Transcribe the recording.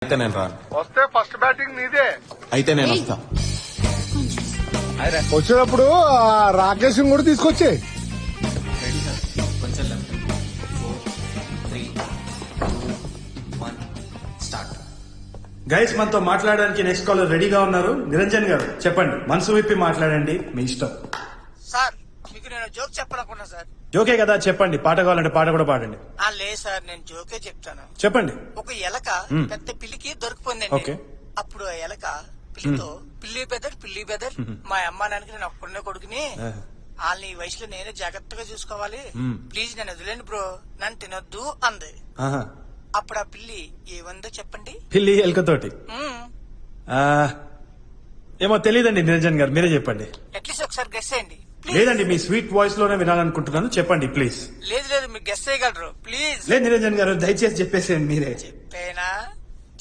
అయితే నేను రాను. వస్తే ఫస్ట్ బ్యాటింగ్ నీదే. అయితే నేను వస్తా. వచ్చేటప్పుడు రాకేష్ కూడా తీసుకొచ్చే. గైస్ మనతో మాట్లాడడానికి నెక్స్ట్ కాలర్ రెడీగా ఉన్నారు. నిరంజన్ గారు చెప్పండి, మనసు విప్పి మాట్లాడండి, మీ ఇష్టం. సార్ మీకు నేను జోక్ చెప్పాలనుకున్నా సార్. జోకే కదా, చెప్పండి. పాట కావాలంటే పాట కూడా పాడండి. లేదు సార్, నేను జోకే చెప్తాను. చెప్పండి. ఒక ఎలక పెద్ద పిల్లికి దొరికిపోయిందండి. ఓకే. అప్పుడు ఆ ఎలక పిల్లితో పిల్లి బెదర్ మా అమ్మ నాన్నకి నేను ఒక్కడనే కొడుకుని వాళ్ళని ఈ వయసులో నేనే జాగ్రత్తగా చూసుకోవాలి, ప్లీజ్ నన్ను వదిలేండి బ్రో, నన్ను తినొద్దు అంది. ఆహా. అప్పుడు ఆ పిల్లి ఏమందో చెప్పండి. పిల్లి ఎలుకతోటి ఏమో తెలియదండి. నిరంజన్ గారు మీరే చెప్పండి. అట్లీస్ట్ ఒకసారి గెస్ చేయండి please. లేదండి, మీ స్వీట్ వాయిస్ లోనే వినాలనుకుంటున్నాను, చెప్పండి ప్లీజ్. లేదు మీరు గెస్ చేయగలరు ప్లీజ్. లేదు నిరంజన్ గారు, దయచేసి చెప్పేసేయండి మీరే. చెప్పేనా?